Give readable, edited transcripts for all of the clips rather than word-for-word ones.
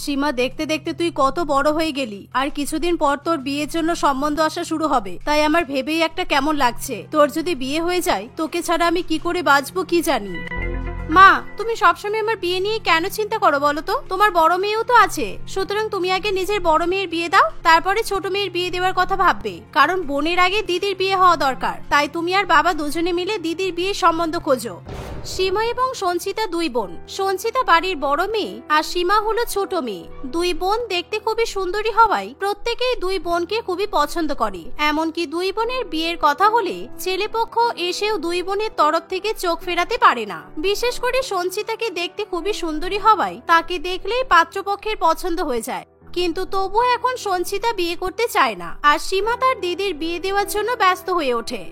সীমা, দেখতে দেখতে তুই কত বড় হয়ে গেলি, আর কিছুদিন পর তোর বিয়ের জন্য সম্বন্ধ আসা শুরু হবে। তাই আমার ভেবেই একটা কেমন লাগছে। তোর যদি বিয়ে হয়ে যায়, তোকে ছাড়া আমি কি করে বাঁচবো কি জানি। মা, তুমি সবসময় আমার বিয়ে নিয়ে কেন চিন্তা করো বলো তো? তোমার বড় মেয়েও তো আছে, সুতরাং তুমি আগে নিজের বড় মেয়ের বিয়ে দাও, তারপরে ছোট মেয়ের বিয়ে দেওয়ার কথা ভাববে। কারণ বোনের আগে দিদির বিয়ে হওয়া দরকার। তাই তুমি আর বাবা দুজনে মিলে দিদির বিয়ের সম্বন্ধ খোঁজো। সীমা এবং সঞ্চিতা দুই বোন। সঞ্চিতা বাড়ির বড় মেয়ে আর সীমা হলো ছোট মেয়ে। দুই বোন দেখতে খুবই সুন্দরী হওয়ায় প্রত্যেকেই দুই বোনকে খুবই পছন্দ করে। এমনকি দুই বোনের বিয়ের কথা হলে ছেলেপক্ষ এসেও দুই বোনের তরফ থেকে চোখ ফেরাতে পারে না। বিশেষ করে সঞ্চিতাকে দেখতে খুবই সুন্দরী হওয়ায় তাকে দেখলেই পাত্রপক্ষের পছন্দ হয়ে যায়। কিন্তু তবুও এখন সঞ্চিতা বিয়ে করতে চায় না, আর সীমা তার দিদির বিয়ে দেওয়ার জন্য ব্যস্ত হয়ে ওঠে।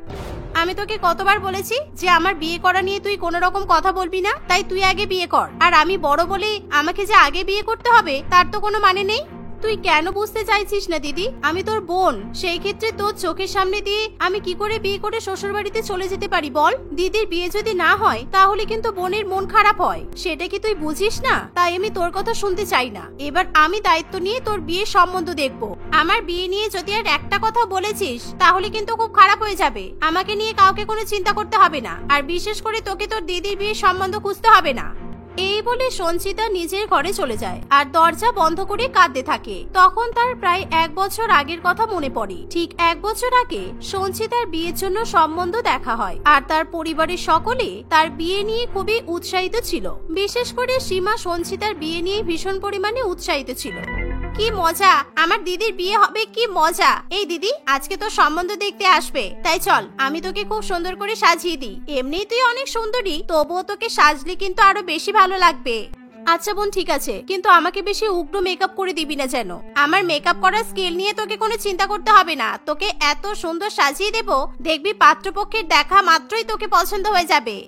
আমি তোকে কতবার বলেছি যে আমার বিয়ে করা নিয়ে তুই কোনো রকম কথা বলবি না, তাই তুই আগে বিয়ে কর। আর আমি বড় বলে আমাকে যে আগে বিয়ে করতে হবে তার তো কোনো মানে নেই। তুই কেন বুঝতে চাইছিস না দিদি? আমি তোর বোন, সেই ক্ষেত্রে তোর চোখের সামনে দিয়ে আমি কি করে বিয়ে করে শ্বশুর বাড়িতে চলে যেতে পারি বল? দিদির বিয়ে যদি না হয় তাহলে কিন্তু বোনের মন খারাপ হয়, সেটা কি তুই বুঝিস না? তাই আমি তোর কথা শুনতে চাই না। এবার আমি দায়িত্ব নিয়ে তোর বিয়ের সম্বন্ধ দেখবো। আমার বিয়ে নিয়ে যদি আর একটা কথা বলেছিস তাহলে কিন্তু খুব খারাপ হয়ে যাবে। আমাকে নিয়ে কাউকে কোনো চিন্তা করতে হবে না, আর বিশেষ করে তোকে তোর দিদির বিয়ের সম্বন্ধ খুঁজতে হবে না। এই বলে সঞ্চিতা নিজের ঘরে চলে যায় আর দরজা বন্ধ করে কাঁদতে থাকে। তখন তার প্রায় 1 বছর আগের কথা মনে পড়ে। ঠিক 1 বছর আগে সঞ্চিতার বিয়ের জন্য সম্বন্ধ দেখা হয়, আর তার পরিবারের সকলে তার বিয়ে নিয়ে খুবই উৎসাহিত ছিল। বিশেষ করে সীমা সঞ্চিতার বিয়ে নিয়ে ভীষণ পরিমাণে উৎসাহিত ছিল। কি মজা, আমার দিদির বিয়ে হবে, কি মজা। এই দিদি, আজকে তো সম্বন্ধ দেখতে আসবে, তাই চল আমি তোকে খুব সুন্দর করে সাজিয়ে দিই। এমনিই তুই অনেক সুন্দরী, তবুও তোকে সাজলে কিন্তু আরো বেশি ভালো লাগবে। আচ্ছা বোন, ঠিক আছে, কিন্তু আমাকে বেশি উগ্র মেকআপ করে দিবি না যেন। আমার মেকআপ করার স্কিল নিয়ে তোকে কোনো চিন্তা করতে হবে না। তোকে এত সুন্দর সাজিয়ে দেব, দেখবি পাত্রপক্ষের দেখা মাত্রই তোকে পছন্দ হয়ে যাবে।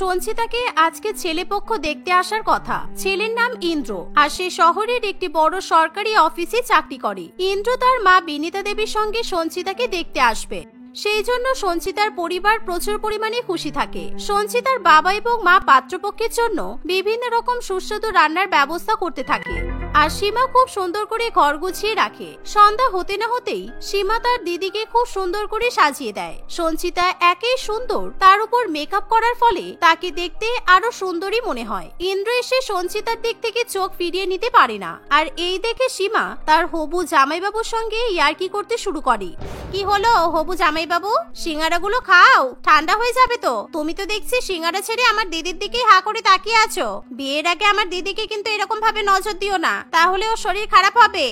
সঞ্চিতাকে আজকে ছেলেপক্ষ দেখতে আসার কথা। ছেলের নাম ইন্দ্র, আর সে শহরের একটি বড় সরকারি অফিসে চাকরি করে। ইন্দ্র তার মা বিনীতা দেবীর সঙ্গে সঞ্চিতাকে দেখতে আসবে, সেই জন্য সঞ্চিতার পরিবার প্রচুর পরিমাণে খুশি থাকে। সঞ্চিতার বাবা এবং মা পাত্রপক্ষের জন্য বিভিন্ন রকম সুস্বাদু রান্নার ব্যবস্থা করতে থাকে, আর সীমা খুব সুন্দর করে ঘর গুছিয়ে রাখে। সন্ধ্যা হতে না হতেই সীমা তার দিদিকে খুব সুন্দর করে সাজিয়ে দেয়। সঞ্চিতা একেই সুন্দর, তার উপর মেকআপ করার ফলে তাকে দেখতে আরো সুন্দরী মনে হয়। ইন্দ্র এসে সঞ্চিতার দিক থেকে চোখ ফিরিয়ে নিতে পারে না, আর এই দেখে সীমা তার হবু জামাইবাবুর সঙ্গে ইয়ার্কি করতে শুরু করে। কি হলো হবু জামাইবাবু, সিঙ্গারাগুলো খাও, ঠান্ডা হয়ে যাবে তো। তুমি তো দেখছি সিঙ্গারা ছেড়ে আমার দিদির দিকেই হা করে তাকিয়ে আছো। বিয়ের আগে আমার দিদিকে কিন্তু এরকম ভাবে নজর দিও না, তাহলে ওর শরীর খারাপ হবে।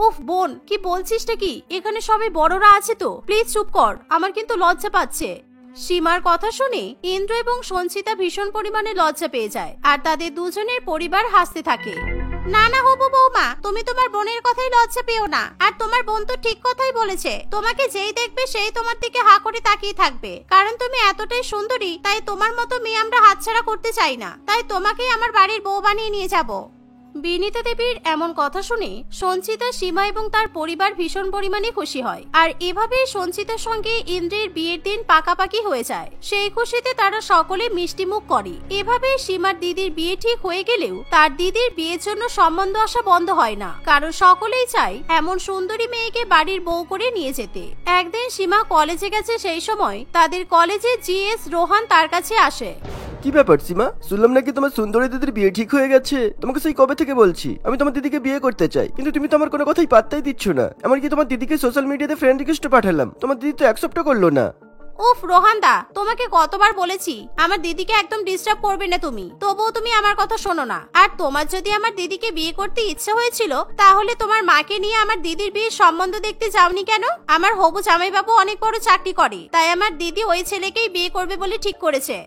উফ বোন, কি বলছিসটা কি? এখানে সবাই বড়রা আছে তো, প্লিজ চুপ কর, আমার কিন্তু লজ্জা পাচ্ছে। সীমার কথা শুনে ইন্দ্র এবং সঞ্চিতা ভীষণ পরিমাণে লজ্জা পেয়ে যায়, আর তাদের দুজনের পরিবার হাসতে থাকে। না না হবু বৌমা, তুমি তোমার বোনের কথাই লজ্জা পেও না। আর তোমার বোন তো ঠিক কথাই বলেছে, তোমাকে যেই দেখবে সেই তোমার দিকে হা করে তাকিয়ে থাকবে। কারণ তুমি এতটাই সুন্দরী, তাই তোমার মতো মেয়ে আমরা হাতছাড়া করতে চাই না। তাই তোমাকেই আমার বাড়ির বউ বানিয়ে নিয়ে যাবো। বিনীতা দেবীর এমন কথা শুনে সঞ্চিতা, সীমা এবং তার পরিবার ভীষণ পরিমাণে খুশি হয়, আর এভাবেই সঞ্চিতার সঙ্গে ইন্দ্রের বিয়ের দিন পাকাপাকি হয়ে যায়। সেই খুশিতে তারা সকলে মিষ্টি মুখ করে। এভাবে সীমার দিদির বিয়ে ঠিক হয়ে গেলেও তার দিদির বিয়ের জন্য সম্বন্ধ আসা বন্ধ হয় না, কারণ সকলেই চায় এমন সুন্দরী মেয়েকে বাড়ির বউ করে নিয়ে যেতে। একদিন সীমা কলেজে গেছে, সেই সময় তাদের কলেজে জিএস রোহান তার কাছে আসে। কি ব্যাপার সীমা, শুনলাম নাকি তোমার সুন্দরী দিদির বিয়ে ঠিক হয়ে গেছে। তোমাকে সেই কবে থেকে বলছি আমি তোমার দিদিকে বিয়ে করতে চাই, কিন্তু তুমি তো আমার কোনো কথাই পাত্তাই দিচ্ছ না। এমনকি তোমার দিদিকে সোশ্যাল মিডিয়াতে ফ্রেন্ড রিকোয়েস্ট পাঠালাম, তোমার দিদি তো অ্যাকসেপ্টও করলো না। উফ রোহান দা, তোমাকে কতবার বলেছি আমার দিদিকে একদম ডিস্টার্ব করবে না তুমি, তবুও তুমি আমার কথা শোনো না। আর তোমার যদি আমার দিদিকে বিয়ে করতে ইচ্ছে হয়েছিল, তাহলে তোমার মাকে নিয়ে আমার দিদির বিয়ের সম্বন্ধ দেখতে যাওনি কেন? আমার হবু জামাইবাবু অনেক বড় চাকরি করে, তাই আমার দিদি ওই ছেলেকেই বিয়ে করবে বলে ঠিক করেছে।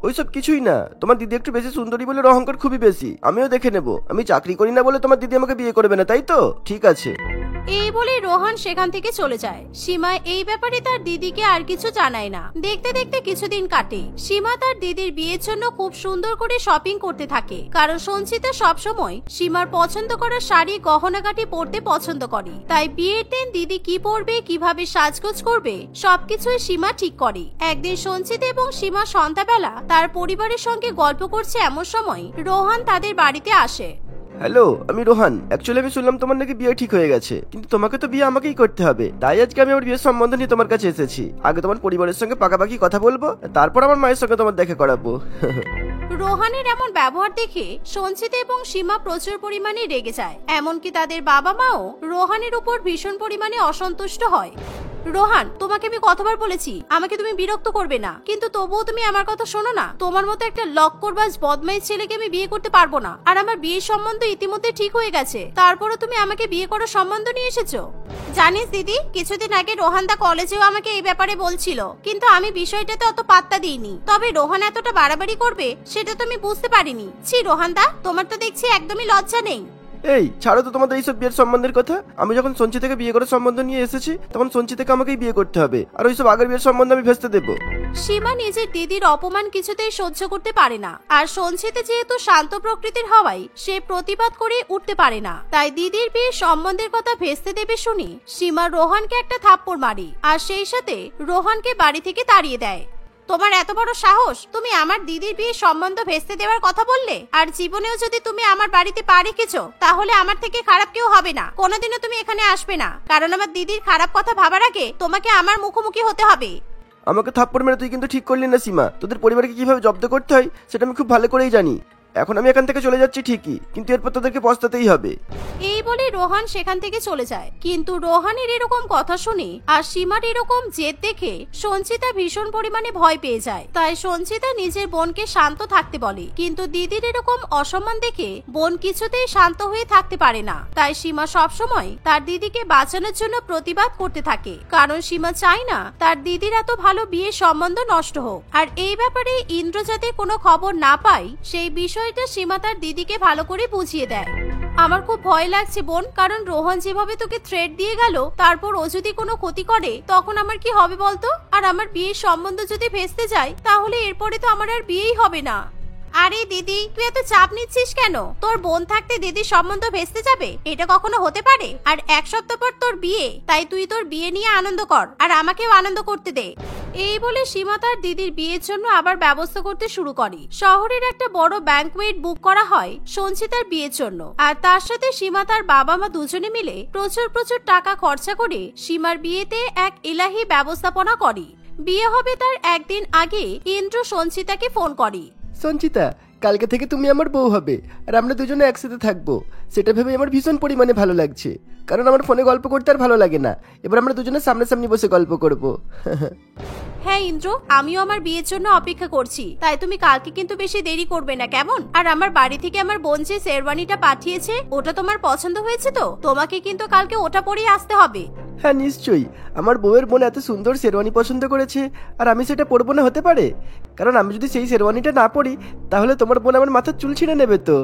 ওইসব কিছুই না, তোমার দিদি একটু বেশি সুন্দরী বলে অহংকার খুবই বেশি। আমিও দেখে নেব, আমি চাকরি করি না বলে তোমার দিদি আমাকে বিয়ে করবে না, তাই তো? ঠিক আছে। এই বলে রোহান সেখান থেকে চলে যায়। সীমা এই ব্যাপারে তার দিদিকে আর কিছু জানায় না। দেখতে দেখতে কিছুদিন কাটে। সীমা তার দিদির বিয়ের জন্য খুব সুন্দর করে শপিং করতে থাকে, কারণ সঞ্চিতা সবসময় সীমার পছন্দ করা শাড়ি গহনাগাটি পরতে পছন্দ করে। তাই বিয়ের দিন দিদি কি পরবে, কিভাবে সাজগোজ করবে, সবকিছুই সীমা ঠিক করে। একদিন সঞ্চিতা এবং সীমা সন্ধ্যাবেলা তার পরিবারের সঙ্গে গল্প করছে, এমন সময় রোহান তাদের বাড়িতে আসে। হ্যালো, আমি রোহান। অ্যাকচুয়ালি আমি শুনলাম তোমার নাকি বিয়ে ঠিক হয়ে গেছে, কিন্তু তোমাকে তো বিয়ে আমাকেই করতে হবে। তাই আজকে আমি আমার বিয়ের সম্বন্ধ নিয়ে তোমার কাছে এসেছি। আগে তোমার পরিবারের সঙ্গে পাকাপাকি কথা বলবো, তারপর আমার মায়ের সঙ্গে তোমার দেখা করাবো। রোহানের এমন ব্যবহার দেখে সঞ্চিতা এবং সীমা প্রচুর পরিমাণে রেগে যায়। এমনকি তাদের বাবা মাও রোহানের উপর ভীষণ পরিমাণে অসন্তুষ্ট হয়। রোহান, তোমাকে আমি কতবার বলেছি আমাকে তুমি বিরক্ত করবে না, কিন্তু তবুও তুমি আমার কথা শোনো না। তোমার মতো একটা লক্করবাজ বদমাইশ ছেলেকে আমি বিয়ে করতে পারবো না। আর আমার বিয়ের সম্বন্ধ ইতিমধ্যে ঠিক হয়ে গেছে, তারপরও তুমি আমাকে বিয়ে করার সম্বন্ধ নিয়ে এসেছো। জানিস দিদি, কিছুদিন আগে রোহানদা কলেজেও আমাকে এই ব্যাপারে বলছিল, কিন্তু আমি বিষয়টাতে অত পাত্তা দিইনি। তবে রোহান এতটা বাড়াবাড়ি করবে সেটা তো আমি বুঝতে পারিনি। ছি রোহানদা, তোমার তো দেখছি একদমই লজ্জা নেই। এই ছাড়ো তো তোমাদের এইসব বিয়ের সম্বন্ধের কথা। আমি যখন সঞ্চিতাকে বিয়ে করার সম্বন্ধ নিয়ে এসেছি, তখন সঞ্চিতাকে আমাকেই বিয়ে করতে হবে, আর ওইসব আগের বিয়ের সম্বন্ধ আমি ভেস্তে দেবো। সীমা নিজের দিদির অপমান কিছুতেই সহ্য করতে পারে না, আর সঞ্চিতা যেহেতু শান্ত প্রকৃতির হওয়ায় সে প্রতিবাদ করে উঠতে পারে না। তাই দিদির বিয়ের সম্বন্ধের কথা ভেস্তে দেবে শুনি সীমা রোহানকে একটা থাপ্পড় মারে, আর সেই সাথে রোহানকে বাড়ি থেকে তাড়িয়ে দেয়। তোমার এত বড় সাহস, তুমি আমার দিদির বিয়ের সম্বন্ধ ভেস্তে দেওয়ার কথা বললে? আর জীবনেও যদি তুমি আমার বাড়িতে পা রেখেছো, তাহলে আমার থেকে খারাপ কেউ হবে না। কোনোদিনও তুমি এখানে আসবে না, কারণ আমার দিদির খারাপ কথা ভাবার আগে তোমাকে আমার মুখোমুখি হতে হবে। আমাকে থাপ্পড় মেরে তুই কিন্তু ঠিক করলি না সীমা। তোদের পরিবারকে কিভাবে জব্দ করতে হয় সেটা আমি খুব ভালো করেই জানি। এখন আমি এখান থেকে চলে যাচ্ছি ঠিকই, কিন্তু এরপর তোদেরকে পস্তাতেই হবে। এই বলে রোহান সেখান থেকে চলে যায়। কিন্তু রোহানের এরকম কথা শুনে আর সীমার এরকম জেদ দেখে সঞ্চিতা ভীষণ পরিমাণে ভয় পেয়ে যায়। তাই সঞ্চিতা নিজের বোনকে শান্ত থাকতে বলে, কিন্তু দিদির এরকম অসম্মান দেখে বোন কিছুতেই শান্ত হয়ে থাকতে পারে না। তাই সীমা সবসময় তার দিদিকে বাঁচানোর জন্য প্রতিবাদ করতে থাকে, কারণ সীমা চায় না তার দিদির এত ভালো বিয়ের সম্বন্ধ নষ্ট হোক। আর এই ব্যাপারে ইন্দ্র যাতে কোনো খবর না পায় সেই বিষয়টা সীমা তার দিদিকে ভালো করে বুঝিয়ে দেয়। আমার খুব ভয় লাগছে বোন, কারণ রোহন যেভাবে তোকে থ্রেট দিয়ে গেল, তারপর ও যদি কোনো ক্ষতি করে তখন আমার কি হবে বলতো? আর আমার বিয়ের সম্বন্ধ যদি ভেস্তে যায়, তাহলে এরপরে তো আমার আর বিয়েই হবে না। আরে দিদি, তুই এত চাপ নিচ্ছিস কেন? তোর বোন থাকতে দিদির সম্বন্ধ ভেস্তে যাবে? এটা কখনো হতে পারে? আর এক সপ্তাহ পর তোর বিয়ে, তাই তুই তোর বিয়ে নিয়ে আনন্দ কর, আর আমাকেও আনন্দ করতে দে। এই বলে সীমা তার দিদির বিয়ের জন্য আবার ব্যবস্থা করতে শুরু করে। শহরের একটা বড় ব্যাংকুয়েট বুক করা হয় সঞ্চিতার বিয়ের জন্য, আর তার সাথে সীমা তার বাবা মা দুজনে মিলে প্রচুর প্রচুর টাকা খরচা করে সীমার বিয়েতে এক ইলাহি ব্যবস্থাপনা করে। বিয়ে হবে তার একদিন আগে ইন্দ্র সঞ্চিতাকে ফোন করে। সঞ্চিতা, কালকে থেকে তুমি আমার বউ হবে, আর আমরা দুজনে একসাথে থাকবো। সেটা ভেবে আমার ভীষণ পরিমাণে ভালো লাগছে, কারণ আমার ফোনে গল্প করতে আর ভালো লাগে না। এবার আমরা দুজনে সামনাসামনি বসে গল্প করব। হ্যাঁ ইন্দ্র, আমিও আমার বিয়ের জন্য অপেক্ষা করছি, তাই তুমি কালকে কিন্তু বেশি দেরি করবে না, কেমন? আর আমার বাড়ি থেকে আমার বোন যে শেরওয়ানিটা পাঠিয়েছে, ওটা তোমার পছন্দ হয়েছে তো? তোমাকে কিন্তু কালকে ওটা পরেই আসতে হবে। হ্যাঁ নিশ্চয়ই, আমার বউয়ের বোন এত সুন্দর শেরওয়ানি পছন্দ করেছে, আর আমি সেটা পরবো না হতে পারে? কারণ আমি যদি সেই শেরওয়ানিটা না পরি, তাহলে তোমার বোন আমার মাথার চুল ছিঁড়ে নেবে তো।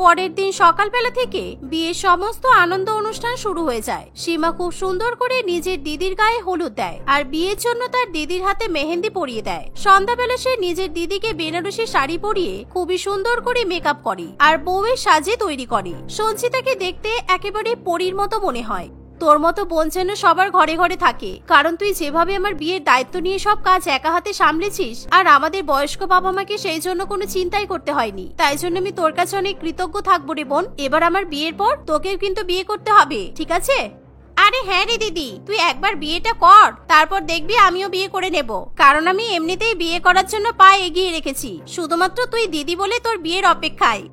পরের দিন সকালবেলা থেকে বিয়ের সমস্ত আনন্দ অনুষ্ঠান শুরু হয়ে যায়। সীমা খুব সুন্দর করে নিজের দিদির গায়ে হলুদ দেয়, আর বিয়ের জন্য তার দিদির হাতে মেহেন্দি পরিয়ে দেয়। সন্ধ্যাবেলা সে নিজের দিদিকে বেনারসি শাড়ি পরিয়ে খুবই সুন্দর করে মেকআপ করে, আর বউয়ের সাজে তৈরি করে। সঞ্চিতাকে দেখতে একেবারে পরীর মতো মনে হয়। তোর মতো বোন যেন সবার ঘরে ঘরে থাকে, কারণ তুই যেভাবে আমার বিয়ের দায়িত্ব নিয়ে সব কাজ একা হাতে সামলেছিস, আর আমাদের বয়স্ক বাবা মাকে সেই জন্য কোনো চিন্তাই করতে হয়নি। তাই জন্য আমি তোর কাছে অনেক কৃতজ্ঞ থাকবো রে বোন। এবার আমার বিয়ের পর তোকেও কিন্তু বিয়ে করতে হবে, ঠিক আছে? আরে হ্যাঁ রে দিদি, তুই একবার বিয়েটা কর, তারপর দেখবি আমিও বিয়ে করে নেব। কারণ আমি এমনিতেই বিয়ে করার জন্য পা এগিয়ে রেখেছি, শুধুমাত্র তুই দিদি বলে তোর বিয়ের অপেক্ষায়।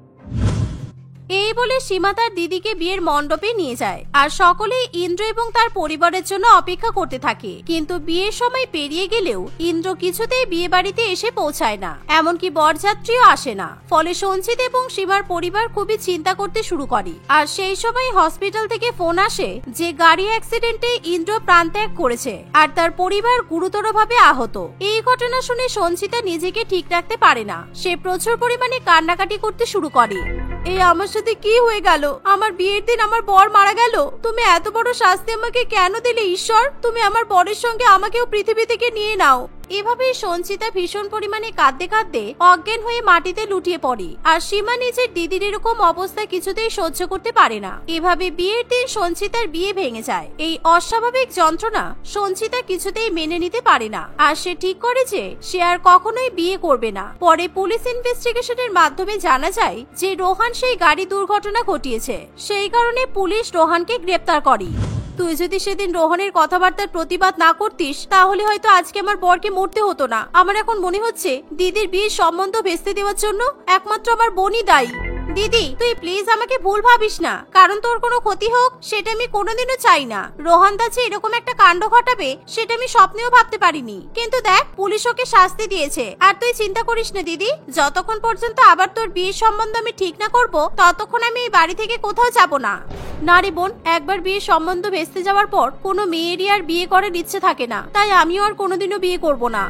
এই বলে সীমা তার দিদিকে বিয়ের মণ্ডপে নিয়ে যায়, আর সকলেই ইন্দ্র এবং তার পরিবারের জন্য অপেক্ষা করতে থাকে। কিন্তু বিয়ের সময় পেরিয়ে গেলেও ইন্দ্র কিছুতেই বিয়ে বাড়িতে এসে পৌঁছায় না, এমনকি বরযাত্রীও আসে না। ফলে সঞ্চিত এবং সীমার পরিবার খুবই চিন্তা করতে শুরু করে। আর সেই সময় হসপিটাল থেকে ফোন আসে যে গাড়ি অ্যাক্সিডেন্টে ইন্দ্র প্রাণ ত্যাগ করেছে, আর তার পরিবার গুরুতরভাবে আহত। এই ঘটনা শুনে সঞ্চিতা নিজেকে ঠিক রাখতে পারে না, সে প্রচুর পরিমাণে কান্নাকাটি করতে শুরু করে। এই আমার সাথে কি হয়ে গেল? আমার বিয়ের দিন আমার বর মারা গেল। তুমি এত বড় শাস্তি আমাকে কেন দিলে ঈশ্বর? তুমি আমার বরের সঙ্গে আমাকেও পৃথিবী থেকে নিয়ে নাও। এভাবেই সঞ্চিতা ভীষণ পরিমাণে কাঁদতে কাঁদতে অজ্ঞান হয়ে মাটিতে লুটিয়ে পড়ে। আর সীমা নিজের দিদির এরকম অবস্থা কিছুতেই সহ্য করতে পারে না। এভাবে বিয়ের দিন সঞ্চিতার বিয়ে ভেঙে যায়। এই অস্বাভাবিক যন্ত্রণা সঞ্চিতা কিছুতেই মেনে নিতে পারে না। আর সে ঠিক করে যে সে আর কখনোই বিয়ে করবে না। পরে পুলিশ ইনভেস্টিগেশনের মাধ্যমে জানা যায় যে রোহান সেই গাড়ি দুর্ঘটনা ঘটিয়েছে। সেই কারণে পুলিশ রোহানকে গ্রেপ্তার করে। তুই যদি সেদিন রোহনের কথাবার্তার প্রতিবাদ না করতিস তাহলে হয়তো আজকে আমার বরকে মরতে হতো না। আমার এখন মনে হচ্ছে দিদির বিয়ের সম্বন্ধ ভেস্তে দেওয়ার জন্য একমাত্র আমার বোনই দায়ী। দিদি তুই প্লিজ আমাকে ভুল ভাবিস না, কারণ তোর কোনো ক্ষতি হোক সেটা আমি কোনোদিনও চাই না। রোহান দাছে এরকম একটা কাণ্ড ঘটাবে সেটা আমি স্বপ্নেও ভাবতে পারিনি। কিন্তু দেখ পুলিশ ওকে শাস্তি দিয়েছে। আর তুই চিন্তা করিস না দিদি, যতক্ষণ পর্যন্ত আবার তোর বিয়ের সম্বন্ধ আমি ঠিক না করব ততক্ষণ আমি এই বাড়ি থেকে কোথাও যাব না। না রে বোন, একবার বিয়ের সম্বন্ধ ভেস্তে যাওয়ার পর কোনো মেয়েরই আর বিয়ে করার ইচ্ছে থাকে না, তাই আমিও আর কোনোদিনও বিয়ে করব না।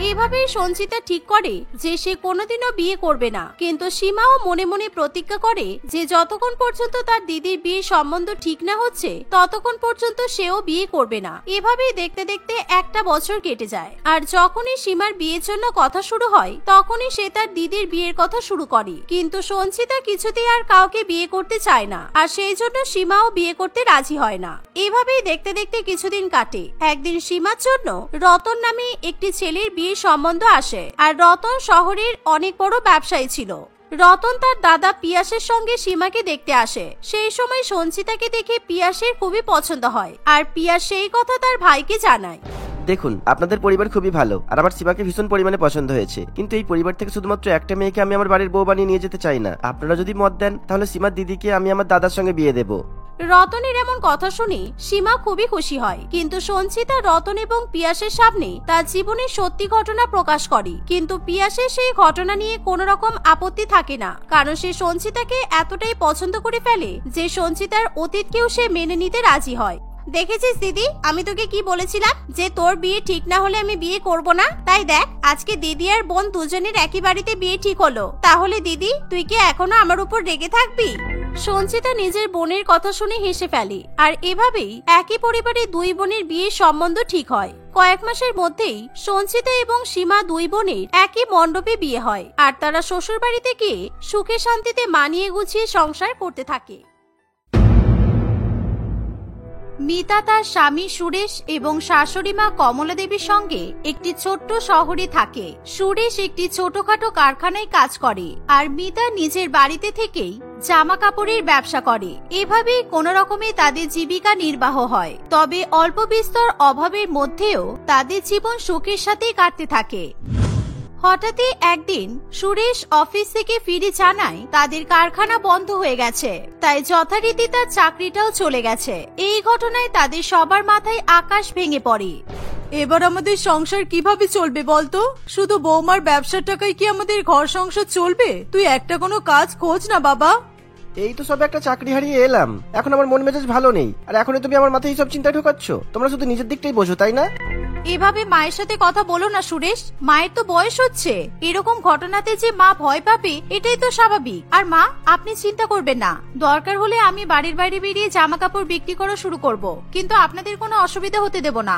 এভাবেই সঞ্চিতা ঠিক করে যে সে কোনোদিনও বিয়ে করবে না। কিন্তু সীমাও মনে মনে প্রতিজ্ঞা করে যে যতক্ষণ পর্যন্ত তার দিদির বিয়ের সম্বন্ধ ঠিক না হচ্ছে ততক্ষণ পর্যন্ত সেও বিয়ে করবে না। এভাবেই দেখতে দেখতে একটা বছর কেটে যায়। আর যখনই সীমার বিয়ের জন্য কথা শুরু হয় তখনই সে তার দিদির বিয়ের কথা শুরু করে। কিন্তু সঞ্চিতা কিছুতেই আর কাউকে বিয়ে করতে চায় না, আর সেই জন্য সীমাও বিয়ে করতে রাজি হয় না। এভাবেই দেখতে দেখতে কিছুদিন কাটে। একদিন সীমার জন্য রতন নামে একটি ছেলের বিয়ের সম্বন্ধ আসে। আর রতন শহরের অনেক বড় ব্যবসায়ী ছিল। রতন তার দাদা পিয়াসের সঙ্গে সীমাকে দেখতে আসে। সেই সময় সঞ্চিতাকে দেখে পিয়াসের খুবই পছন্দ হয়। আর পিয়াস সেই কথা তার ভাইকে জানায়। দেখুন, আপনাদের পরিবার খুবই ভালো আর আমার সীমাকে ভীষণ পরিমাণে পছন্দ হয়েছে, কিন্তু এই পরিবার থেকে শুধুমাত্র একটা মেয়েকে আমি আমার বাড়ির বউ বানিয়ে নিয়ে যেতে চাই না। আপনারা যদি মত দেন তাহলে সীমার দিদিকে আমি আমার দাদার সঙ্গে বিয়ে দেবো। রতনের এমন কথা শুনে সীমা খুবই খুশি হয়। কিন্তু সঞ্চিতা রতন এবং পিয়াসের সামনে তার জীবনের সত্যি ঘটনা প্রকাশ করে। কিন্তু পিয়াসের সেই ঘটনা নিয়ে কোন রকম আপত্তি থাকে না, কারণ সে সঞ্চিতাকে এতটাই পছন্দ করে ফেলে যে সঞ্চিতার অতীতকেও সে মেনে নিতে রাজি হয়। দেখেছিস দিদি, আমি তোকে কি বলেছিলাম যে তোর বিয়ে ঠিক না হলে আমি বিয়ে করব না। তাই দেখ আজকে দিদি আর বোন দুজনের একই বাড়িতে বিয়ে ঠিক হলো। তাহলে দিদি তুই কি এখনো আমার উপর রেগে থাকবি? সঞ্চিতা নিজের বোনের কথা শুনে হেসে ফেলে। আর এভাবেই একই পরিবারে দুই বোনের বিয়ের সম্বন্ধ ঠিক হয়। কয়েক মাসের মধ্যেই সঞ্চিতা এবং সীমা দুই বোনের একই মণ্ডপে বিয়ে হয়। আর তারা শ্বশুর বাড়িতে গিয়ে সুখে শান্তিতে মানিয়ে গুছিয়ে সংসার করতে থাকে। মিতা তার স্বামী সুরেশ এবং শাশুড়ি মা কমলা দেবীর সঙ্গে একটি ছোট্ট শহরে থাকে। সুরেশ একটি ছোটখাটো কারখানায় কাজ করে আর মিতা নিজের বাড়িতে থেকেই জামা কাপড়ের ব্যবসা করে। এভাবেই কোন রকমে তাদের জীবিকা নির্বাহ হয়। তবে অল্প বিস্তর অভাবের মধ্যেও তাদের জীবন সুখের সাথেই কাটতে থাকে। হঠাৎই একদিন সুরেশ অফিস থেকে ফিরে জানায় তাদের কারখানা বন্ধ হয়ে গেছে, তাই যথারীতি তার চাকরিটাও চলে গেছে। এই ঘটনায় তাদের সবার মাথায় আকাশ ভেঙে পড়ে। এবার আমাদের সংসার কিভাবে চলবে বলতো? শুধু বৌমার ব্যবসার টাকায় কি আমাদের ঘর সংসার চলবে? তুই একটা কোনো কাজ খোঁজ না বাবা। এই তো সব একটা চাকরি হারিয়ে এলাম, এখন আমার মন মেজাজ ভালো নেই, আর এখনই তুমি আমার মাথায় সব চিন্তা ঢোকাচ্ছ। তোমরা শুধু নিজের দিকটাই বোঝো, তাই না? এভাবে মায়ের সাথে কথা বলো না সুরেশ, মায়ের তো বয়স হচ্ছে। এরকম ঘটনাতে যে মা ভয় পাবে এটাই তো স্বাভাবিক। আর মা আপনি চিন্তা করবেন না, দরকার হলে আমি বাড়ির বাইরে বেরিয়ে জামা কাপড় বিক্রি করা শুরু করব, কিন্তু আপনাদের কোনো অসুবিধা হতে দেব না।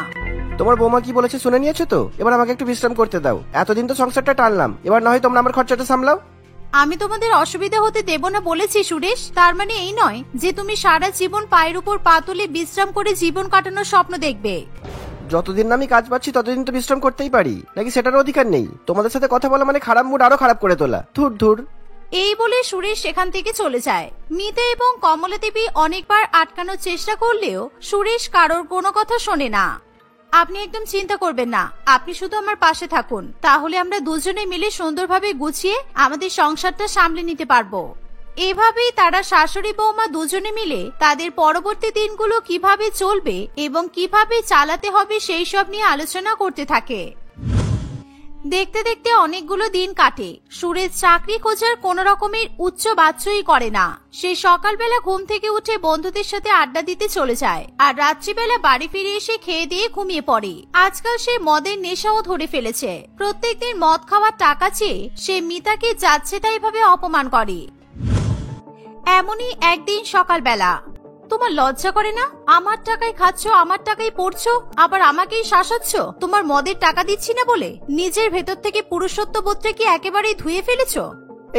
তোমার বৌমা কি বলেছে শুনে নিয়েছো তো? এবার আমাকে একটু বিশ্রাম করতে দাও। এতদিন তো সংসারটা টানলাম, এবার না হয় তোমরা আমার খরচাটা সামলাও। আমি তোমাদের অসুবিধা হতে দেব না বলেছি সুরেশ, তার মানে এই নয় যে তুমি সারা জীবন পায়ের উপর পা তুলে বিশ্রাম করে জীবন কাটানোর স্বপ্ন দেখবে। যতদিন না আমি কাজ পাচ্ছি ততদিন তো বিশ্রাম করতেই পারি, নাকি সেটার অধিকার নেই? তোমাদের সাথে কথা বলা মানে খারাপ মুড আরো খারাপ করে তোলা। ধুর ধুর। এই বলে সুরেশ সেখান থেকে চলে যায়। মিতা এবং কমলা দেবী অনেকবার আটকানোর চেষ্টা করলেও সুরেশ কারোর কোনো কথা শোনে না। আপনি একদম চিন্তা করবেন না, আপনি শুধু আমার পাশে থাকুন, তাহলে আমরা দুজনে মিলে সুন্দরভাবে গুছিয়ে আমাদের সংসারটা সামলে নিতে পারবো। এভাবেই তারা শাশুড়ি বৌমা দুজনে মিলে তাদের পরবর্তী দিনগুলো কিভাবে চলবে এবং কিভাবে চালাতে হবে সেই সব নিয়ে আলোচনা করতে থাকে। দেখতে দেখতে অনেকগুলো দিন কাটে। সুরেশ চাকরি খোঁজার কোন রকমের উচ্চ বাচ্চই করে না। সে সকালবেলা ঘুম থেকে উঠে বন্ধুদের সাথে আড্ডা দিতে চলে যায়, আর রাত্রিবেলা বাড়ি ফিরে এসে খেয়ে দিয়ে ঘুমিয়ে পড়ে। আজকাল সে মদের নেশাও ধরে ফেলেছে। প্রত্যেকদিন মদ খাওয়ার টাকা চেয়ে সে মিতাকে যাচ্ছে তাই ভাবে অপমান করে। এমনই একদিন সকালবেলা তোমার লজ্জা করে না? আমার টাকায় খাচ্ছ, আমার টাকায় পড়ছো, আবার আমাকেই শাসাচ্ছ তোমার মদের টাকা দিচ্ছি না বলে। নিজের ভেতর থেকে পুরুষত্ব বোধটা কি একেবারেই ধুয়ে ফেলেছো?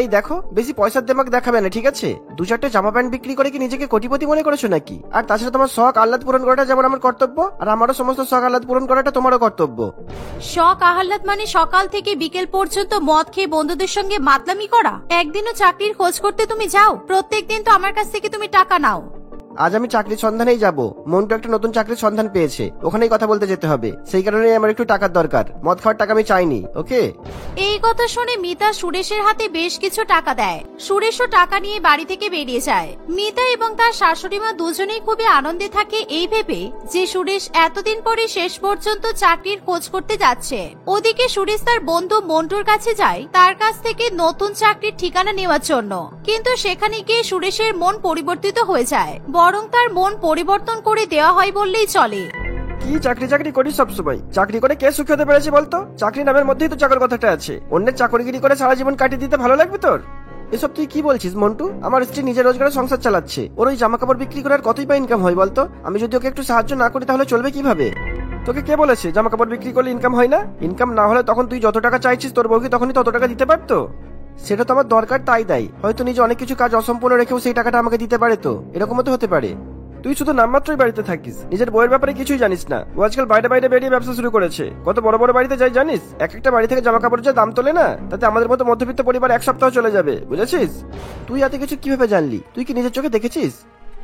এই দেখো, বেশি পয়সার দেমাক দেখাবে না, ঠিক আছে? 2-4টে জামা প্যান্ট বিক্রি করে কি নিজেকে কোটিপতি মনে করেছো নাকি? আর তাছাড়া তোমার শখ আহ্লাদ পূরণ করাটা যেমন আমার কর্তব্য, আর আমারও সমস্ত শখ আহ্লাদ পূরণ করাটা তোমারও কর্তব্য। শখ আহ্লাদ মানে সকাল থেকে বিকেল পর্যন্ত মদ খেয়ে বন্ধুদের সঙ্গে মাতলামি করা? একদিনও চাকরির খোঁজ করতে তুমি যাও? প্রত্যেকদিন তো আমার কাছ থেকে তুমি টাকা নাও। আজ আমি চাকরির সন্ধানেই যাব। মন্টু একটা নতুন চাকরির সন্ধান পেয়েছে, ওখানেই কথা বলতে যেতে হবে। সেই কারণেই আমার একটু টাকার দরকার। মদ খাওয়ার টাকা আমি চাইনি, ওকে? এই কথা শুনে মিতা সুরেশের হাতে বেশ কিছু টাকা দেয়। সুরেশও টাকা নিয়ে বাড়ি থেকে বেরিয়ে যায়। মিতা এবং তার শাশুড়ি মা দুজনেই খুবই আনন্দে থাকে এই ভেবে যে সুরেশ এতদিন পরে শেষ পর্যন্ত চাকরির খোঁজ করতে যাচ্ছে। ওদিকে সুরেশ তার বন্ধু মন্টুর কাছে যায় তার কাছ থেকে নতুন চাকরির ঠিকানা নেওয়ার জন্য। কিন্তু সেখানে গিয়ে সুরেশের মন পরিবর্তিত হয়ে যায়, বরং তার মন পরিবর্তন করে দেওয়া হয় বললেই চলে। কি চাকরি করি সবসময়? চাকরি করে কে সুখী হতে পেরেছে বলতো? চাকরি নামের মধ্যেই তো চাকর কথাটা আছে। অন্যের চাকরিগিরি করে সারা জীবন কাটিয়ে দিতে ভালো লাগবে তোর? এসব তুই কি বলছিস মন্টু? আমার স্ত্রী নিজের রোজগারে সংসার চালাচ্ছে, ওর ওই জামা কাপড় বিক্রি করে আর কতই বা ইনকাম হয় বলতো? আমি যদি ওকে একটু সাহায্য না করি তাহলে চলবে কিভাবে? তোকে কে বলেছে জামা কাপড় বিক্রি করলে ইনকাম হয় না? ইনকাম না হলে তখন তুই যত টাকা চাইছিস তোর বউকে তখনই তত টাকা দিতে পারতো। সেটা তো আমার দরকার তাই দেয়, হয়তো নিজে অনেক কিছু কাজ অসম্পূর্ণ রেখেও সেই টাকাটা আমাকে দিতে পারে, তো এরকমও তো হতে পারে। তুই শুধু নামমাত্রই বাড়িতে থাকিস, নিজের বইয়ের ব্যাপারে কিছুই জানিস না। ও আজকাল বাইরে বাইরে বেরিয়ে ব্যবসা শুরু করেছে। কত বড় বড় বাড়িতে যাই জানিস? এক একটা বাড়ি থেকে জামা কাপড় যা দাম তোলে না, তাতে আমাদের মতো মধ্যবিত্ত পরিবার এক সপ্তাহ চলে যাবে, বুঝেছিস? তুই এত কিছু কিভাবে জানলি? তুই কি নিজের চোখে দেখেছিস?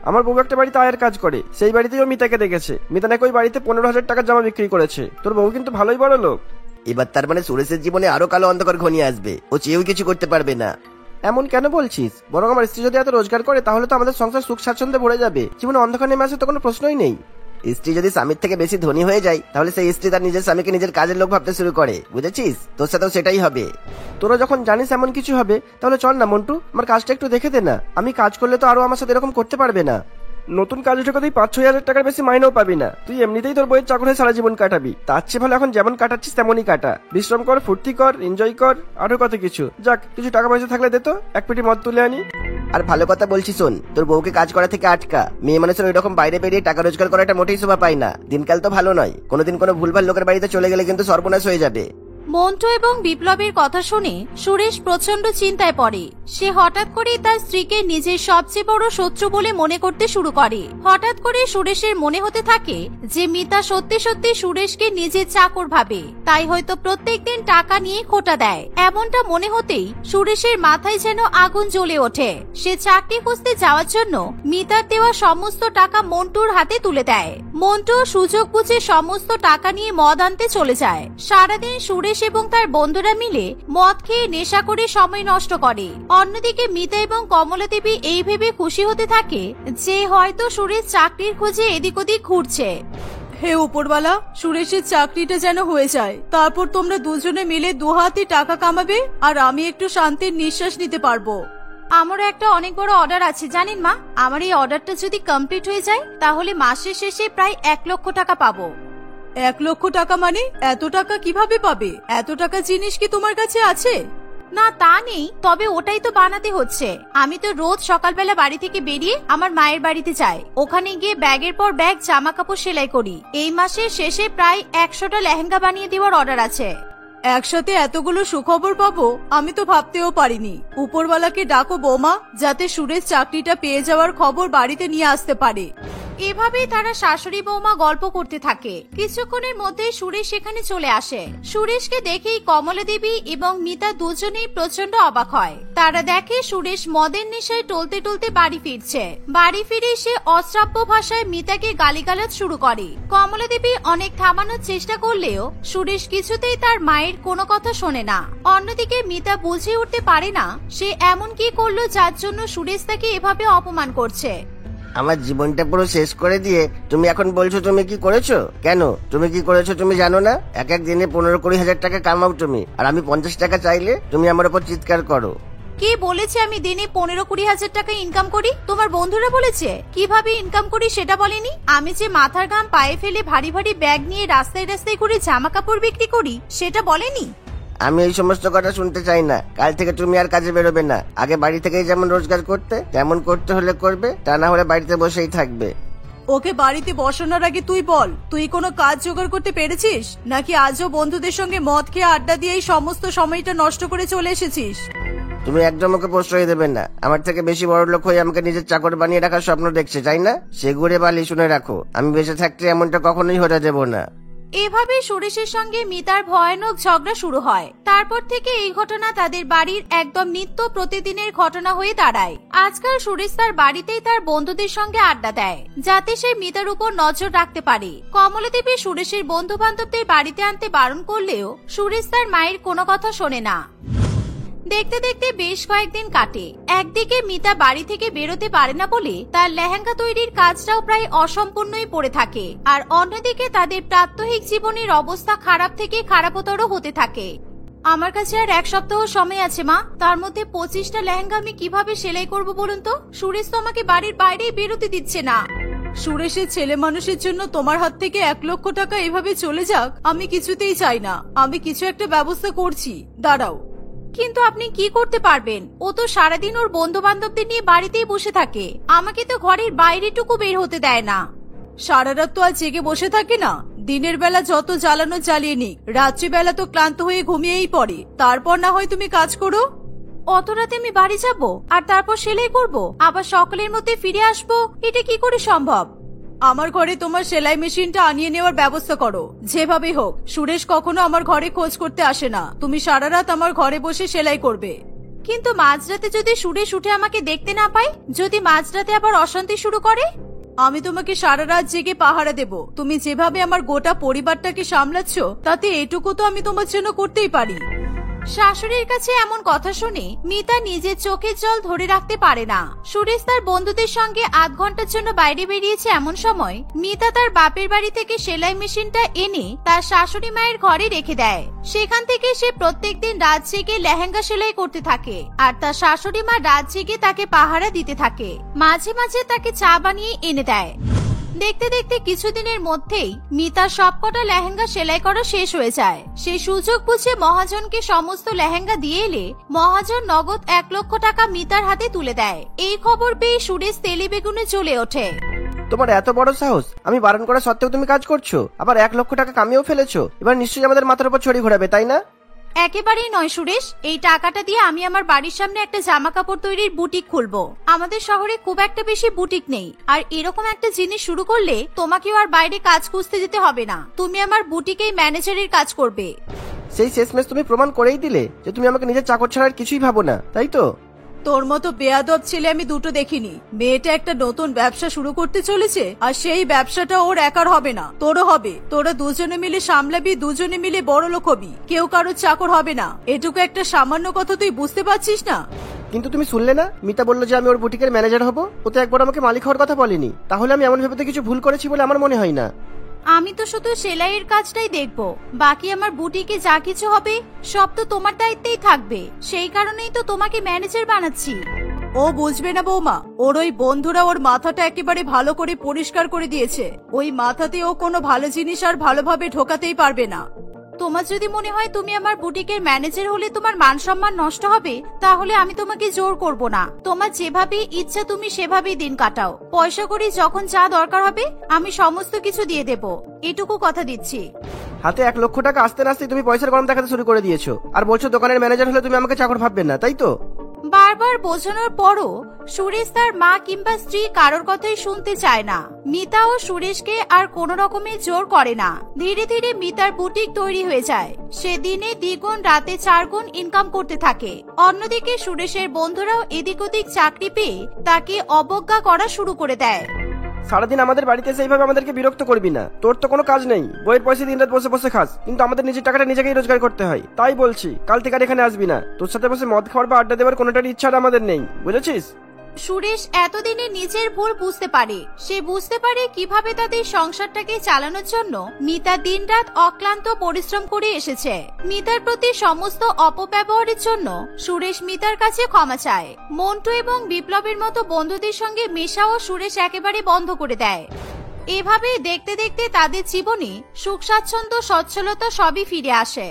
আমার বউ একটা বাড়িতে আয়ের কাজ করে, সেই বাড়িতেই ও মিতাকে দেখেছে। মিতা নাকি ওই বাড়িতে 15,000 টাকার জামা বিক্রি করেছে। তোর বউ কিন্তু ভালোই বড় লোক। এবার তার মানে সুরেশের জীবনে আরো কালো অন্ধকার ঘনিয়ে আসবে, ও চেয়েও কিছু করতে পারবে না। এমন কেন বলছিস? বরং আমার স্ত্রী যদি এত রোজগার করে তাহলে তো আমাদের সংসার সুখ স্বাচ্ছন্দ্যে ভরে যাবে, জীবনে অন্ধকার নেমে আসে তো কোনো প্রশ্নই নেই। স্ত্রী যদি স্বামীর থেকে বেশি ধনী হয়ে যায় তাহলে সেই স্ত্রী তার নিজের স্বামীকে নিজের কাজের লোক ভাবতে শুরু করে, বুঝেছিস? তোর সাথেও সেটাই হবে। তোরা যখন জানিস এমন কিছু হবে, তাহলে চল না মন্টু, আমার কাজটা একটু দেখে দে না। আমি কাজ করলে তো আরো আমার সাথে এরকম করতে পারবে না। নতুন কাজ ঢুকে তুই 5-6 হাজার টাকার বেশি মাইনেও পাবি না। তুই এমনিতেই তোর বইয়ের চাকর হয়ে সারা জীবন কাটাবি, তার চেয়ে ভালো এখন যেমন কাটাচ্ছিস তেমনই কাটা। বিশ্রাম কর, ফুর্তি কর, এনজয় কর, আরো কত কিছু। যাক, কিছু টাকা পয়সা থাকলে দে তো, এক পেটি মদ তুলে আনি। আর ভালো কথা বলছি শোন, তোর বউকে কাজ করা থেকে আটকা। মেয়ে মানুষের ওই রকম বাইরে বেরিয়ে টাকা রোজগার করাটা মোটেই শোভা পায় না। দিনকাল তো ভালো নয়, কোনোদিন কোনো ভুলভাল লোকের বাড়িতে চলে গেলে কিন্তু সর্বনাশ হয়ে যাবে। মন্টু এবং বিপ্লবের কথা শুনে সুরেশ প্রচন্ড চিন্তায় পড়ে। সে হঠাৎ করে তার স্ত্রীকে নিজের সবচেয়ে বড় শত্রু বলে মনে করতে শুরু করে। হঠাৎ করে সুরেশের মনে হতে থাকে যে মিতা সত্যি সত্যি সুরেশকে নিজের চাকর ভাবে, তাই হয়তো প্রত্যেকদিন টাকা নিয়ে খোটা দেয়। এমনটা মনে হতেই সুরেশের মাথায় যেন আগুন জ্বলে ওঠে। সে চাকরি খুঁজতে যাওয়ার জন্য মিতার দেওয়া সমস্ত টাকা মন্টুর হাতে তুলে দেয়। মন্টু সুযোগ বুঝে সমস্ত টাকা নিয়ে মদ আনতে চলে যায়। সারাদিন সুরেশ এবং তার বন্ধুরা মিলে মদ খেয়ে নেশা করে সময় নষ্ট করে। অন্যদিকে মিতা এবং কমলা দেবী এই ভেবে খুশি হতে থাকে যে হয়তো সুরেশ চাকরির খোঁজে এদিক ওদিক ঘুরছে। হে উপরওয়ালা, সুরেশের চাকরিটা যেন হয়ে যায়, তারপর তোমরা দুজনে মিলে দুহাতে টাকা কামাবে আর আমি একটু শান্তির নিঃশ্বাস নিতে পারবো। আমারও একটা অনেক বড় অর্ডার আছে জানেন মা। আমার এই অর্ডারটা যদি কমপ্লিট হয়ে যায় তাহলে মাসের শেষে প্রায় 1 লক্ষ টাকা পাবো। 1 লক্ষ টাকা মানে? এত টাকা কিভাবে পাবে? এত টাকা জিনিস কি তোমার কাছে আছে? না তা নেই, তবে ওটাই তো বানাতে হচ্ছে। আমি তো রোজ সকালবেলা বাড়ি থেকে বেরিয়ে আমার মায়ের বাড়িতে যাই, ওখানে গিয়ে ব্যাগের পর ব্যাগ জামা কাপড় সেলাই করি। এই মাসের শেষে প্রায় 100টা লেহেঙ্গা বানিয়ে দেওয়ার অর্ডার আছে। একসাথে এতগুলো সুখবর পাবো আমি তো ভাবতেও পারিনি। উপরওয়ালাকে ডাকো বৌমা, যাতে সুরেশ চাকরিটা পেয়ে যাওয়ার খবর বাড়িতে নিয়ে আসতে পারে। এভাবেই তারা শাশুড়ি বৌমা গল্প করতে থাকে। কিছুক্ষণের মধ্যে সুরেশ সেখানে চলে আসে। সুরেশকে দেখেই কমলা দেবী এবং মিতা দুজনেই প্রচন্ড অবাক হয়। তারা দেখে সুরেশ মদের নেশায় টলতে টলতে বাড়ি ফিরছে। বাড়ি ফিরে সে অশ্রাব্য ভাষায় মিতাকে গালিগালাজ শুরু করে। কমলা দেবী অনেক থামানোর চেষ্টা করলেও সুরেশ কিছুতেই তার মায়ের কোনো কথা শোনে না। অন্যদিকে মিতা বুঝে উঠতে পারে না সে এমন কি করলো যার জন্য সুরেশ তাকে এভাবে অপমান করছে। আমার জীবনটা পুরো শেষ করে দিয়ে তুমি এখন বলছো তুমি কি করেছো? কেন তুমি কি করেছো তুমি জানো না? এক এক দিনে 15-20 হাজার টাকা কামাও তুমি, আর আমি 50 টাকা চাইলে তুমি আমার উপর চিৎকার করো। কে বলেছে আমি দিনে 15-20 হাজার টাকা ইনকাম করি? তোমার বন্ধুরা বলেছে। কিভাবে ইনকাম করি সেটা বলেনি। আমি যে মাথার ঘাম পায়ে ফেলে ভারী ভারী ব্যাগ নিয়ে রাস্তায় রাস্তায় ঘুরে জামা কাপড় বিক্রি করি সেটা বলেনি। আমি এই সমস্ত কথা শুনতে চাই না। কাল থেকে তুমি আর কাজে বেরোবে না। আগে বাড়ি থেকেই যেমন রোজগার করতে তেমন করতে হলে করবে, তা না হলে বাড়িতে বসেই থাকবে। ওকে বাড়িতে বসানোর আগে তুই বল, তুই কোনো কাজ জোগাড় করতে পেরেছিস নাকি আজও বন্ধুদের সঙ্গে মদ খেয়ে আড্ডা দিয়ে এই সমস্ত সময়টা নষ্ট করে চলে এসেছিস? তুমি একদম ওকে প্রশ্রয় দেবে না। আমার থেকে বেশি বড় লোক হয়ে আমাকে নিজের চাকর বানিয়ে রাখার স্বপ্ন দেখছে, তাই না? সে ঘুরে বালি শুনে রাখো, আমি বেঁচে থাকতে এমনটা কখনোই হতে দেব না। এভাবে সুরেশের সঙ্গে মিতার ভয়ানক ঝগড়া শুরু হয়। তারপর থেকে এই ঘটনা তাদের বাড়ির একদম নিত্য প্রতিদিনের ঘটনা হয়ে দাঁড়ায়। আজকাল সুরেশ তার বাড়িতেই তার বন্ধুদের সঙ্গে আড্ডা দেয়, যাতে সে মিতার উপর নজর রাখতে পারে। কমলা দেবী সুরেশের বন্ধু বান্ধবদের বাড়িতে আনতে বারণ করলেও সুরেশ তার মায়ের কোনো কথা শোনে না। দেখতে দেখতে বেশ কয়েকদিন কাটে। একদিকে মিতা বাড়ি থেকে বেরোতে পারে না বলে তার লেহেঙ্গা তৈরির কাজটাও প্রায় অসম্পূর্ণই পড়ে থাকে, আর অন্যদিকে তাদের প্রাত্যহিক জীবনের অবস্থা খারাপ থেকে খারাপতর হতে থাকে। আমার কাছে আর 1 সপ্তাহ সময় আছে মা, তার মধ্যে 25টা লেহেঙ্গা আমি কিভাবে সেলাই করব বলুন তো? সুরেশ তো আমাকে বাড়ির বাইরেই বেরোতে দিচ্ছে না। সুরেশের ছেলে মানুষের জন্য তোমার হাত থেকে 1 লক্ষ টাকা এভাবে চলে যাক আমি কিছুতেই চাই না। আমি কিছু একটা ব্যবস্থা করছি, দাঁড়াও। কিন্তু আপনি কি করতে পারবেন? ও তো সারাদিন ওর বন্ধু বান্ধবদের নিয়ে বাড়িতেই বসে থাকে, আমাকে তো ঘরের বাইরেটুকু বের হতে দেয় না। সারা রাত তো আর জেগে বসে থাকে না, দিনের বেলা যত জ্বালানো জ্বালিয়ে নিক, রাত্রিবেলা তো ক্লান্ত হয়ে ঘুমিয়েই পড়ে। তারপর না হয় তুমি কাজ করো। অত রাতে আমি বাড়ি যাব আর তারপর সেলাই করব, আবার সকালের মধ্যে ফিরে আসবো, এটা কি করে সম্ভব? আমার ঘরে তোমার সেলাই মেশিনটা আনিয়ে নেওয়ার ব্যবস্থা করো, যেভাবে হোক। সুরেশ কখনো আমার ঘরে খোঁজ করতে আসে না, তুমি সারা রাত আমার ঘরে বসে সেলাই করবে। কিন্তু মাঝরাতে যদি সুরেশ উঠে আমাকে দেখতে না পায়, যদি মাঝরাতে আবার অশান্তি শুরু করে? আমি তোমাকে সারা রাত জেগে পাহারা দেব। তুমি যেভাবে আমার গোটা পরিবারটাকে সামলাচ্ছ, তাতে এটুকু তো আমি তোমার জন্য করতেই পারি। শাশুড়ির কাছে এমন কথা শুনে মিতা নিজের চোখের জল ধরে রাখতে পারে না। সুরেশ তার বন্ধুদের সঙ্গে 8 ঘন্টার জন্য বাইরে বেরিয়েছে। এমন সময় মিতা তার বাপের বাড়ি থেকে সেলাই মেশিনটা এনে তার শাশুড়ি মায়ের ঘরে রেখে দেয়। সেখান থেকে সে প্রত্যেকদিন রাত জেগে লেহেঙ্গা সেলাই করতে থাকে, আর তার শাশুড়ি মা রাত জেগে তাকে পাহারা দিতে থাকে। মাঝে মাঝে তাকে চা বানিয়ে এনে দেয়। দেখতে দেখতে কিছুদিনের মধ্যেই মিতার সবকটা লেহেঙ্গা সেলাই করা শেষ হয়ে যায়। সে সুযোগ বুঝে মহাজনকে সমস্ত লেহেঙ্গা দিয়ে এলে মহাজন নগদ 1 লক্ষ টাকা মিতার হাতে তুলে দেয়। এই খবর পেয়ে সুরেশ তেলে বেগুনে জ্বলে ওঠে। তোমার এত বড় সাহস! আমি বারণ করা সত্ত্বেও তুমি কাজ করছো, আবার 1 লক্ষ টাকা কামিয়েও ফেলেছো। এবার নিশ্চয়ই আমাদের মাথার উপর ছড়ি ঘোরাবে, তাই না? একেবারেই নয় সুরেশ, এই টাকাটা দিয়ে আমি আমার বাড়ির সামনে একটা জামা কাপড় তৈরির বুটিক খুলবো। আমাদের শহরে খুব একটা বেশি বুটিক নেই, আর এরকম একটা জিনিস শুরু করলে তোমাকেও আর বাইরে কাজ খুঁজতে যেতে হবে না। তুমি আমার বুটিকেই ম্যানেজারের কাজ করবে। সেই শেষমেশ তুমি প্রমাণ করেই দিলে যে তুমি আমাকে নিজের চাকর ছাড়া আর কিছুই ভাবো না, তাই তো? তোর মতো বেয়াদব ছেলে আমি দুটো দেখিনি। মেয়েটা একটা নতুন ব্যবসা শুরু করতে চলেছে, আর সেই ব্যবসাটা ওর একার হবে না, তোরও হবে। তোরা দুজনে মিলে সামলাবি, দুজনে মিলে বড় লোক হবি, কেউ কারোর চাকর হবে না। এটুকু একটা সামান্য কথা তুই বুঝতে পারছিস না? কিন্তু তুমি শুনলে না, মিতা বললো যে আমি ওর বুটিকের ম্যানেজার হব। ও তো একবার আমাকে মালিক হওয়ার কথা বলেনি। তাহলে আমি এমন ভেবে কিছু ভুল করেছি বলে আমার মনে হয় না। আমি তো শুধু সেলাইয়ের কাজটাই দেখবো, বাকি আমার বুটিকে যা কিছু হবে সব তো তোমার দায়িত্বেই থাকবে। সেই কারণেই তো তোমাকে ম্যানেজার বানাচ্ছি। ও বুঝবে না বৌমা, ওর ওই বন্ধুরা ওর মাথাটা একেবারে ভালো করে পরিষ্কার করে দিয়েছে। ওই মাথাতে ও কোনো ভালো জিনিস আর ভালোভাবে ঢোকাতেই পারবে না। তোমার যদি মনে হয় তুমি আমার বুটিকের ম্যানেজার হলে তোমার মান সম্মান নষ্ট হবে, তাহলে আমি তোমাকে জোর করব না। তোমার যেভাবে ইচ্ছা তুমি সেভাবেই দিন কাটাও। পয়সা করি যখন যা দরকার হবে আমি সমস্ত কিছু দিয়ে দেব, এটুকু কথা দিচ্ছি। হাতে 1 লক্ষ টাকা আসতে না আসতে তুমি পয়সার গরম দেখাতে শুরু করে দিয়েছো, আর বলছো দোকানের ম্যানেজার হলে তুমি আমাকে চাকর ভাববে না, তাই তো? বারবার বোঝানোর পরও সুরেশ তার মা কিংবা স্ত্রী কারোর কথাই শুনতে চায় না। মিতা ও সুরেশকে আর কোন রকমের জোর করে না। ধীরে ধীরে মিতার বুটিক তৈরি হয়ে যায়। সে দিনে 2 গুণ রাতে 4 গুণ ইনকাম করতে থাকে। অন্যদিকে সুরেশের বন্ধুরাও এদিক ওদিক চাকরি পেয়ে তাকে অবজ্ঞা করা শুরু করে দেয়। সারাদিন আমাদের বাড়িতে সেইভাবে আমাদেরকে বিরক্ত করবি না। তোর তো কোনো কাজ নেই, বইয়ের পয়সা দিন রাত বসে বসে খাস, কিন্তু আমাদের নিজের টাকাটা নিজেকেই রোজগার করতে হয়। তাই বলছি, কাল থেকে আর এখানে আসবি না। তোর সাথে বসে মদ খাওয়ার বা আড্ডা দেওয়ার কোনোটার ইচ্ছা আমাদের নেই, বুঝেছিস? সুরেশ এতদিনে নিজের ভুল বুঝতে পারে। সে বুঝতে পারে কিভাবে তাদের সংসারটাকে চালানোর জন্য মিতা দিনরাত অক্লান্ত পরিশ্রম করে এসেছে। মিতার প্রতি সমস্ত অপব্যবহারের জন্য সুরেশ মিতার কাছে ক্ষমা চায়। মন্টু এবং বিপ্লবের মতো বন্ধুদের সঙ্গে মেশাও সুরেশ একেবারে বন্ধ করে দেয়। এভাবে দেখতে দেখতে তাদের জীবনে সুখ স্বাচ্ছন্দ্য সচ্ছলতা সবই ফিরে আসে।